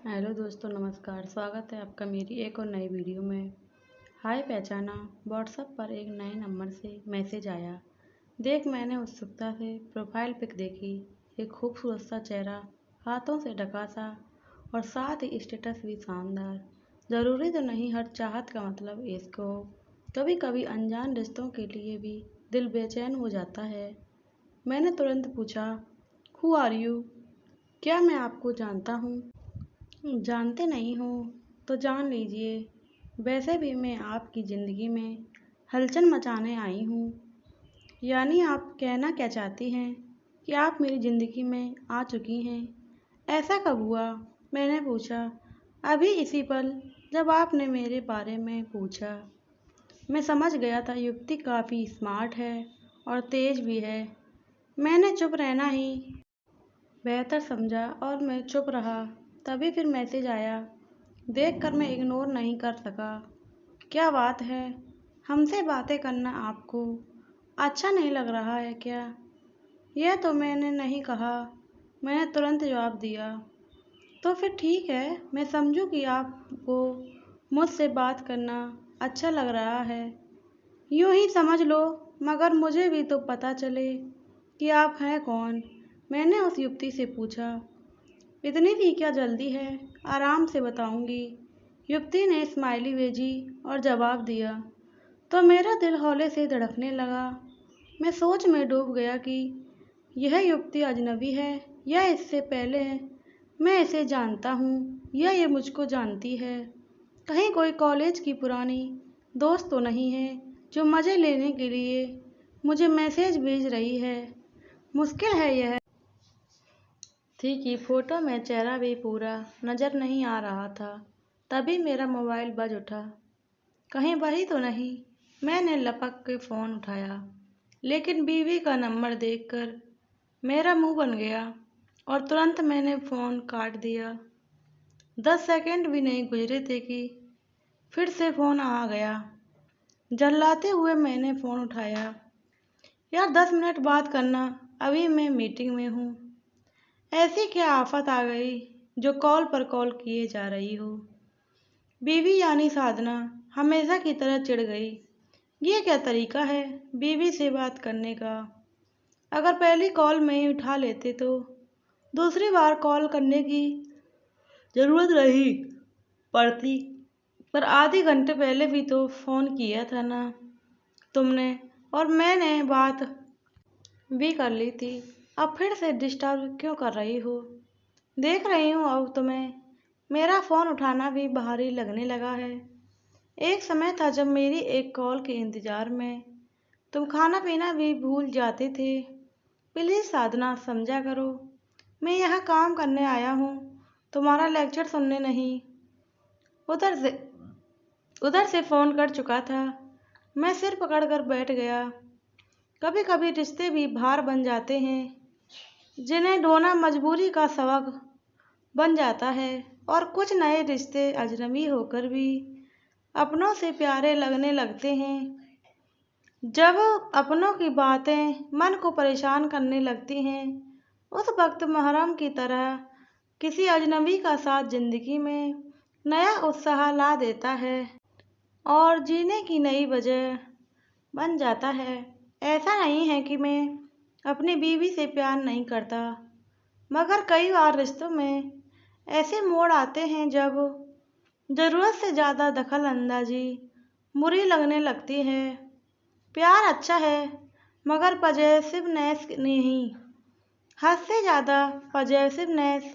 Hello दोस्तों, नमस्कार। स्वागत है आपका मेरी एक और नई वीडियो में। हाय पहचाना। व्हाट्सएप पर एक नए नंबर से मैसेज आया। देख मैंने उत्सुकता से प्रोफाइल पिक देखी। एक खूबसूरत सा चेहरा, हाथों से ढका सा, और साथ ही स्टेटस भी शानदार। ज़रूरी तो नहीं हर चाहत का मतलब इश्क हो। कभी कभी अनजान रिश्तों के लिए भी दिल बेचैन हो जाता है। मैंने तुरंत पूछा, हु आर यू? क्या मैं आपको जानता हूँ? जानते नहीं हो तो जान लीजिए। वैसे भी मैं आपकी ज़िंदगी में हलचल मचाने आई हूँ। यानी आप कहना क्या चाहती हैं कि आप मेरी ज़िंदगी में आ चुकी हैं? ऐसा कब हुआ? मैंने पूछा। अभी इसी पल, जब आपने मेरे बारे में पूछा। मैं समझ गया था युक्ति काफ़ी स्मार्ट है और तेज भी है। मैंने चुप रहना ही बेहतर समझा और मैं चुप रहा। तभी फिर मैसेज आया। देखकर मैं इग्नोर नहीं कर सका। क्या बात है? हमसे बातें करना आपको अच्छा नहीं लग रहा है क्या? यह तो मैंने नहीं कहा। मैंने तुरंत जवाब दिया। तो फिर ठीक है, मैं समझूं कि आपको मुझसे बात करना अच्छा लग रहा है। यूं ही समझ लो, मगर मुझे भी तो पता चले कि आप हैं कौन। मैंने उस युवती से पूछा। इतनी भी क्या जल्दी है? आराम से बताऊंगी। युवती ने स्माइली भेजी और जवाब दिया। तो मेरा दिल हौले से धड़कने लगा। मैं सोच में डूब गया कि यह युवती अजनबी है या इससे पहले मैं इसे जानता हूँ या ये मुझको जानती है। कहीं कोई कॉलेज की पुरानी दोस्त तो नहीं है जो मज़े लेने के लिए मुझे मैसेज भेज रही है। मुश्किल है यह थी कि फोटो में चेहरा भी पूरा नजर नहीं आ रहा था। तभी मेरा मोबाइल बज उठा। कहीं वही तो नहीं? मैंने लपक के फ़ोन उठाया, लेकिन बीवी का नंबर देखकर मेरा मुंह बन गया और तुरंत मैंने फ़ोन काट दिया। 10 सेकंड भी नहीं गुजरे थे कि फिर से फ़ोन आ गया। झल्लाते हुए मैंने फ़ोन उठाया। यार 10 मिनट बात करना, अभी मैं मीटिंग में हूँ। ऐसी क्या आफत आ गई जो कॉल पर कॉल किए जा रही हो? बीवी यानी साधना हमेशा की तरह चिढ़ गई। ये क्या तरीका है बीवी से बात करने का? अगर पहली कॉल में ही उठा लेते तो दूसरी बार कॉल करने की ज़रूरत नहीं पड़ती। पर आधे घंटे पहले भी तो फ़ोन किया था ना तुमने, और मैंने बात भी कर ली थी। अब फिर से डिस्टर्ब क्यों कर रही हो? देख रही हूँ अब तुम्हें मेरा फ़ोन उठाना भी भारी लगने लगा है। एक समय था जब मेरी एक कॉल के इंतज़ार में तुम खाना पीना भी भूल जाते थे। प्लीज़ साधना, समझा करो। मैं यहाँ काम करने आया हूँ, तुम्हारा लेक्चर सुनने नहीं। उधर से उधर से फ़ोन कर चुका था। मैं सिर पकड़कर बैठ गया। कभी कभी रिश्ते भी भार बन जाते हैं, जिन्हें ढोना मजबूरी का सबक बन जाता है। और कुछ नए रिश्ते अजनबी होकर भी अपनों से प्यारे लगने लगते हैं। जब अपनों की बातें मन को परेशान करने लगती हैं, उस वक्त महरम की तरह किसी अजनबी का साथ जिंदगी में नया उत्साह ला देता है और जीने की नई वजह बन जाता है। ऐसा नहीं है कि मैं अपनी बीवी से प्यार नहीं करता, मगर कई बार रिश्तों में ऐसे मोड़ आते हैं जब ज़रूरत से ज़्यादा दखल अंदाजी बुरी लगने लगती है। प्यार अच्छा है, मगर पजेसिवनेस नहीं। हद से ज़्यादा पजेसिवनेस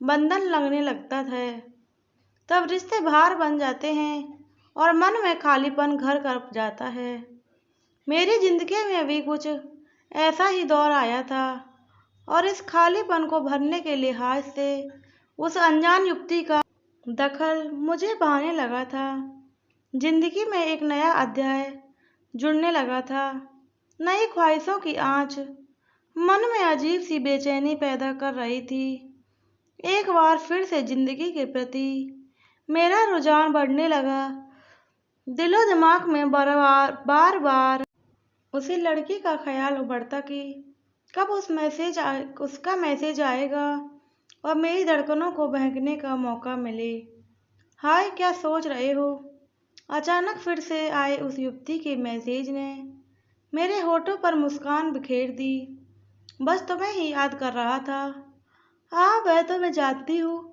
बंधन लगने लगता है। तब रिश्ते भार बन जाते हैं और मन में खालीपन घर कर जाता है। मेरी ज़िंदगी में भी कुछ ऐसा ही दौर आया था, और इस खालीपन को भरने के लिहाज से उस अनजान युवती का दखल मुझे भाने लगा था। जिंदगी में एक नया अध्याय जुड़ने लगा था। नई ख्वाहिशों की आंच मन में अजीब सी बेचैनी पैदा कर रही थी। एक बार फिर से जिंदगी के प्रति मेरा रुझान बढ़ने लगा। दिलो दिमाग में बार बार उसी लड़की का ख्याल उभरता कि कब उसका मैसेज आएगा और मेरी धड़कनों को बहकने का मौका मिले। हाय, क्या सोच रहे हो? अचानक फिर से आए उस युवती के मैसेज ने मेरे होठों पर मुस्कान बिखेर दी। बस तुम्हें ही याद कर रहा था। हाँ, वह तो मैं जानती हूँ।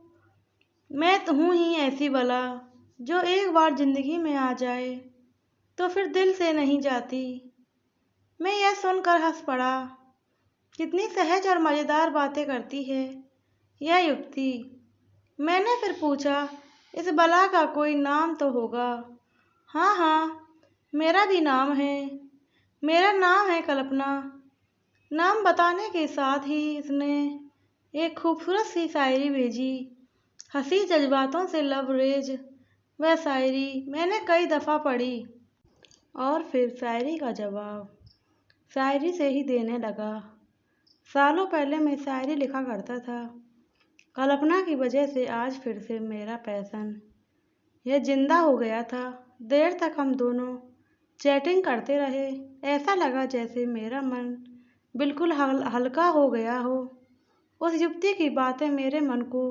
मैं तो हूँ ही ऐसी बला जो एक बार जिंदगी में आ जाए तो फिर दिल से नहीं जाती। मैं यह सुनकर हंस पड़ा। कितनी सहज और मज़ेदार बातें करती है यह युवती। मैंने फिर पूछा, इस बला का कोई नाम तो होगा? हाँ हाँ, मेरा भी नाम है। मेरा नाम है कल्पना। नाम बताने के साथ ही इसने एक खूबसूरत सी शायरी भेजी। हंसी जज्बातों से लबरेज वह शायरी मैंने कई दफ़ा पढ़ी और फिर शायरी का जवाब शायरी से ही देने लगा। सालों पहले मैं शायरी लिखा करता था। कल्पना की वजह से आज फिर से मेरा पैशन यह जिंदा हो गया था। देर तक हम दोनों चैटिंग करते रहे। ऐसा लगा जैसे मेरा मन बिल्कुल हल्का हो गया हो। उस युवती की बातें मेरे मन को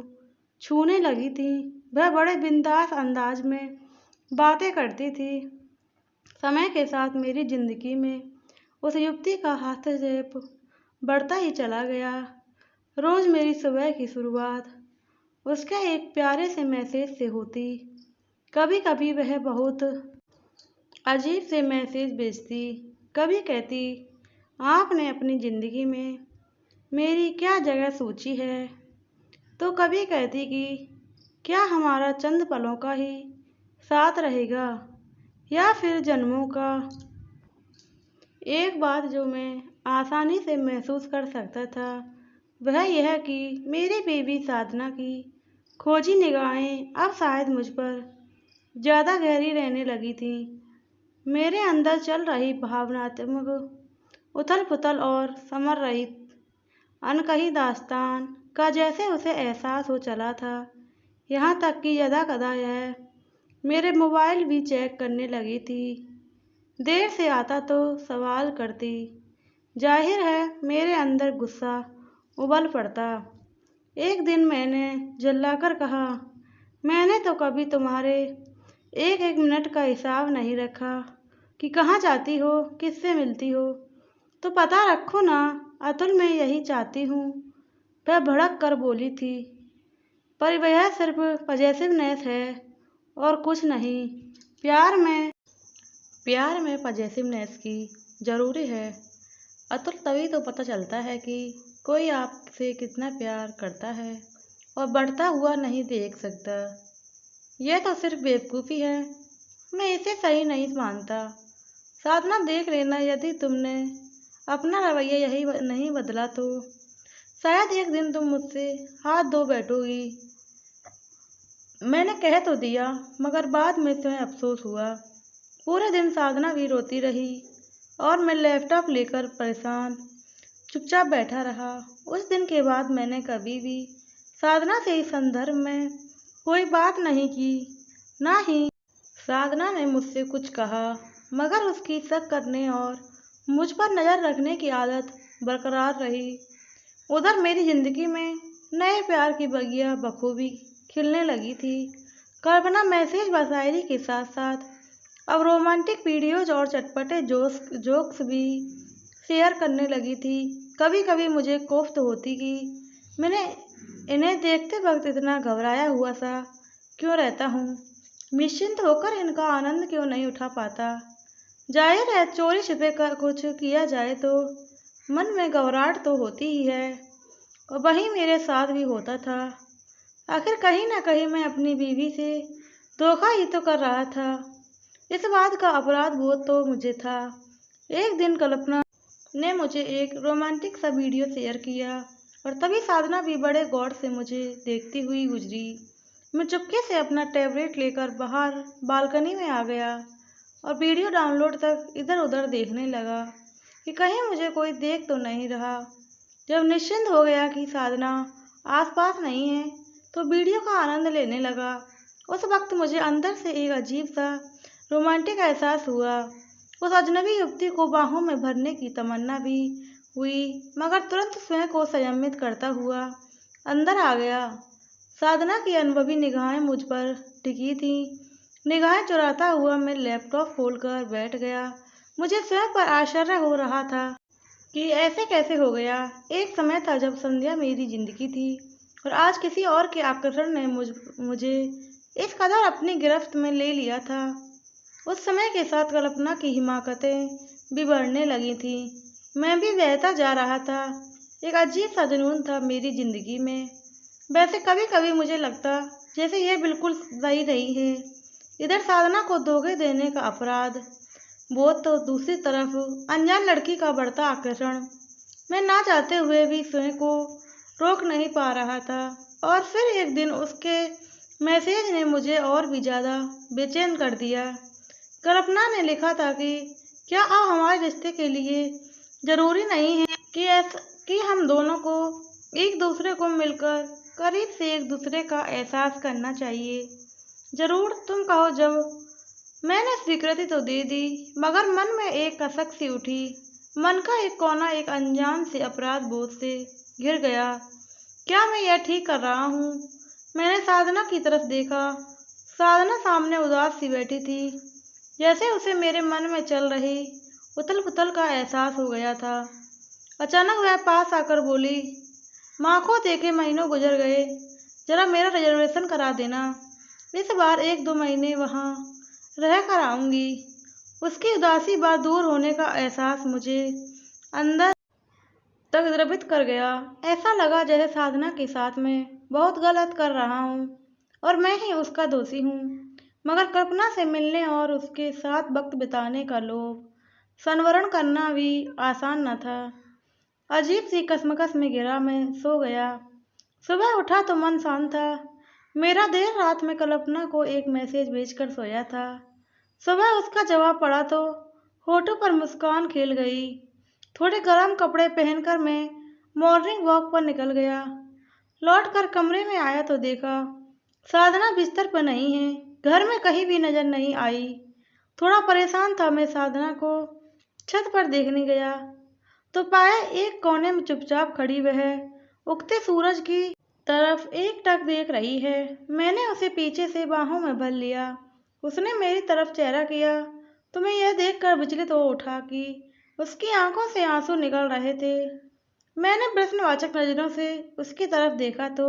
छूने लगी थीं। वह बड़े बिंदास अंदाज में बातें करती थी। समय के साथ मेरी जिंदगी में उस युवती का हस्तक्षेप बढ़ता ही चला गया। रोज मेरी सुबह की शुरुआत उसके एक प्यारे से मैसेज से होती। कभी कभी वह बहुत अजीब से मैसेज भेजती। कभी कहती, आपने अपनी ज़िंदगी में मेरी क्या जगह सोची है? तो कभी कहती कि क्या हमारा चंद पलों का ही साथ रहेगा या फिर जन्मों का। एक बात जो मैं आसानी से महसूस कर सकता था वह यह कि मेरी बेबी साधना की खोजी निगाहें अब शायद मुझ पर ज़्यादा गहरी रहने लगी थीं। मेरे अंदर चल रही भावनात्मक उथल पुथल और समर रही अनकही दास्तान का जैसे उसे एहसास हो चला था। यहाँ तक कि यदा कदा यह मेरे मोबाइल भी चेक करने लगी थी। देर से आता तो सवाल करती। जाहिर है मेरे अंदर गुस्सा उबल पड़ता। एक दिन मैंने चिल्लाकर कहा, मैंने तो कभी तुम्हारे एक एक मिनट का हिसाब नहीं रखा कि कहाँ जाती हो, किससे मिलती हो। तो पता रखो ना, अतुल मैं यही चाहती हूँ। वह भड़क कर बोली थी, पर वह सिर्फ पजेसिवनेस है और कुछ नहीं। प्यार में पजेसिवनेस की ज़रूरी है अतुल। तभी तो पता चलता है कि कोई आपसे कितना प्यार करता है और बढ़ता हुआ नहीं देख सकता। यह तो सिर्फ बेवकूफ़ी है। मैं इसे सही नहीं मानता। साधना, देख लेना, यदि तुमने अपना रवैया यही नहीं बदला तो शायद एक दिन तुम मुझसे हाथ धो बैठोगी। मैंने कह तो दिया, मगर बाद में तुम्हें अफसोस हुआ। पूरे दिन साधना भी रोती रही और मैं लैपटॉप लेकर परेशान चुपचाप बैठा रहा। उस दिन के बाद मैंने कभी भी साधना से इस संदर्भ में कोई बात नहीं की। ना ही साधना ने मुझसे कुछ कहा, मगर उसकी शक करने और मुझ पर नज़र रखने की आदत बरकरार रही। उधर मेरी ज़िंदगी में नए प्यार की बगिया बखूबी खिलने लगी थी। कल्पना मैसेज व शायरी के साथ साथ अब रोमांटिक वीडियोज और चटपटे जोक्स भी शेयर करने लगी थी। कभी कभी मुझे कोफ्त होती कि मैंने इन्हें देखते वक्त इतना घबराया हुआ सा क्यों रहता हूँ। निश्चिंत होकर इनका आनंद क्यों नहीं उठा पाता। जाहिर है चोरी छिपे कर कुछ किया जाए तो मन में घबराहट तो होती ही है, और वही मेरे साथ भी होता था। आखिर कहीं ना कहीं मैं अपनी बीवी से धोखा ही तो कर रहा था। इस बात का अपराध बोध तो मुझे था। एक दिन कल्पना ने मुझे एक रोमांटिक सा वीडियो शेयर किया और तभी साधना भी बड़े गौर से मुझे देखती हुई गुजरी। मैं चुपके से अपना टैबलेट लेकर बाहर बालकनी में आ गया और वीडियो डाउनलोड तक इधर उधर देखने लगा कि कहीं मुझे कोई देख तो नहीं रहा। जब निश्चिंत हो गया कि साधना आसपास नहीं है तो वीडियो का आनंद लेने लगा। उस वक्त मुझे अंदर से एक अजीब सा रोमांटिक एहसास हुआ। उस अजनबी युवती को बाहों में भरने की तमन्ना भी हुई, मगर तुरंत स्वयं को संयमित करता हुआ अंदर आ गया। साधना की अनुभवी निगाहें मुझ पर टिकी थीं। निगाहें चुराता हुआ मैं लैपटॉप खोलकर बैठ गया। मुझे स्वयं पर आश्चर्य हो रहा था कि ऐसे कैसे हो गया। एक समय था जब संध्या मेरी जिंदगी थी और आज किसी और के आकर्षण ने मुझे इस कदर अपनी गिरफ्त में ले लिया था। उस समय के साथ कल्पना की हिमाकतें भी बढ़ने लगी थी। मैं भी बहता जा रहा था। एक अजीब सा जुनून था मेरी जिंदगी में। वैसे कभी कभी मुझे लगता जैसे यह बिल्कुल सही नहीं है। इधर साधना को धोखे देने का अपराध बोध तो दूसरी तरफ अनजान लड़की का बढ़ता आकर्षण। मैं ना चाहते हुए भी स्वयं को रोक नहीं पा रहा था। और फिर एक दिन उसके मैसेज ने मुझे और भी ज़्यादा बेचैन कर दिया। कल्पना ने लिखा था कि क्या आप हमारे रिश्ते के लिए ज़रूरी नहीं है कि हम दोनों को एक दूसरे को मिलकर करीब से एक दूसरे का एहसास करना चाहिए। ज़रूर तुम कहो जब। मैंने स्वीकृति तो दे दी, मगर मन में एक कसक सी उठी। मन का एक कोना एक अनजान से अपराध बोध से घिर गया। क्या मैं यह ठीक कर रहा हूँ? मैंने साधना की तरफ देखा। साधना सामने उदास सी बैठी थी, जैसे उसे मेरे मन में चल रही उथल पुथल का एहसास हो गया था। अचानक वह पास आकर बोली, माँ को देखे महीनों गुजर गए, जरा मेरा रिजर्वेशन करा देना। इस बार 1-2 महीने वहाँ रह कर आऊँगी। उसकी उदासी बात दूर होने का एहसास मुझे अंदर तक द्रवित कर गया। ऐसा लगा जैसे साधना के साथ मैं बहुत गलत कर रहा हूँ और मैं ही उसका दोषी हूँ। मगर कल्पना से मिलने और उसके साथ वक्त बिताने का लोभ संवरण करना भी आसान न था। अजीब सी कसमकस में गिरा मैं सो गया। सुबह उठा तो मन शांत था। मेरा देर रात में कल्पना को एक मैसेज भेजकर सोया था। सुबह उसका जवाब पड़ा तो होठों पर मुस्कान खेल गई। थोड़े गर्म कपड़े पहनकर मैं मॉर्निंग वॉक पर निकल गया। लौटकर कमरे में आया तो देखा साधना बिस्तर पर नहीं है, घर में कहीं भी नजर नहीं आई। थोड़ा परेशान था मैं साधना को छत पर देखने गया तो पाया एक कोने में चुपचाप खड़ी वह उगते सूरज की तरफ एकटक देख रही है। मैंने उसे पीछे से बाहों में भर लिया। उसने मेरी तरफ चेहरा किया तो मैं यह देखकर विचलित हो उठा कि उसकी आंखों से आंसू निकल रहे थे। मैंने प्रश्नवाचक नजरों से उसकी तरफ देखा तो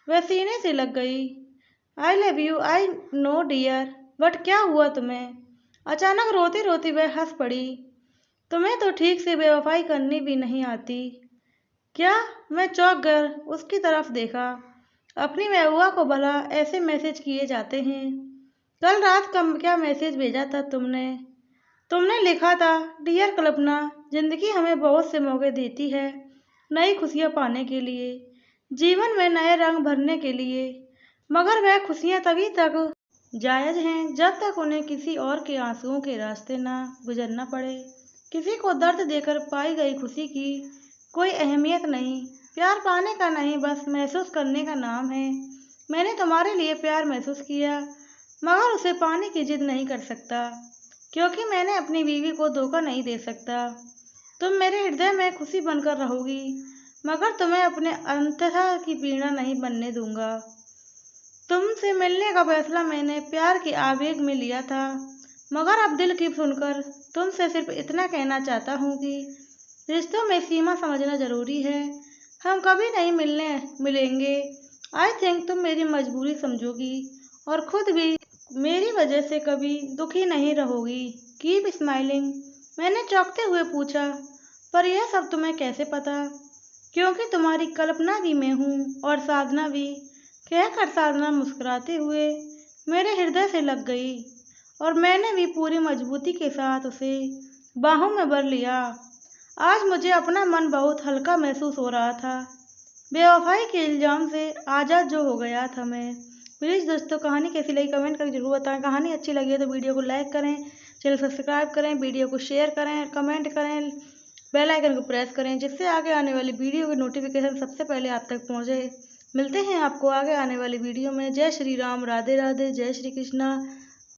वह सीने से लग गई। I love you, I know dear, but क्या हुआ तुम्हें? अचानक रोती रोती वह हंस पड़ी। तुम्हें तो ठीक से बेवफाई करनी भी नहीं आती क्या? मैं चौंक कर उसकी तरफ देखा। अपनी महबूबा को भला ऐसे मैसेज किए जाते हैं? कल रात का क्या मैसेज भेजा था तुमने? तुमने लिखा था, डियर कल्पना, जिंदगी हमें बहुत से मौके देती है नई खुशियाँ पाने के लिए, जीवन में नए रंग भरने के लिए, मगर वह खुशियाँ तभी तक जायज़ हैं जब तक उन्हें किसी और के आंसुओं के रास्ते ना गुजरना पड़े। किसी को दर्द देकर पाई गई खुशी की कोई अहमियत नहीं। प्यार पाने का नहीं, बस महसूस करने का नाम है। मैंने तुम्हारे लिए प्यार महसूस किया, मगर उसे पाने की जिद नहीं कर सकता, क्योंकि मैंने अपनी बीवी को धोखा नहीं दे सकता। तुम मेरे हृदय में खुशी बनकर रहोगी, मगर तुम्हें अपने अंतः की पीड़ा नहीं बनने दूंगा। तुमसे मिलने का फैसला मैंने प्यार के आवेग में लिया था, मगर अब दिल की सुनकर तुमसे सिर्फ इतना कहना चाहता हूँ कि रिश्तों में सीमा समझना जरूरी है। हम कभी नहीं मिलेंगे। आई थिंक तुम मेरी मजबूरी समझोगी और खुद भी मेरी वजह से कभी दुखी नहीं रहोगी। Keep smiling. मैंने चौंकते हुए पूछा, पर यह सब तुम्हें कैसे पता? क्योंकि तुम्हारी कल्पना भी मैं हूँ और साधना भी। कहकर साधना मुस्कुराते हुए मेरे हृदय से लग गई और मैंने भी पूरी मजबूती के साथ उसे बाहों में भर लिया। आज मुझे अपना मन बहुत हल्का महसूस हो रहा था। बेवफाई के इल्ज़ाम से आज़ाद जो हो गया था मैं। प्लीज़ दोस्तों, कहानी कैसी लगी कमेंट करके जरूर बताएं। कहानी अच्छी लगी है तो वीडियो को लाइक करें, चैनल सब्सक्राइब करें, वीडियो को शेयर करें, कमेंट करें, बेल आइकन को प्रेस करें, जिससे आगे आने वाली वीडियो की नोटिफिकेशन सबसे पहले आप तक पहुँचे। मिलते हैं आपको आगे आने वाली वीडियो में। जय श्री राम, राधे राधे, जय श्री कृष्णा।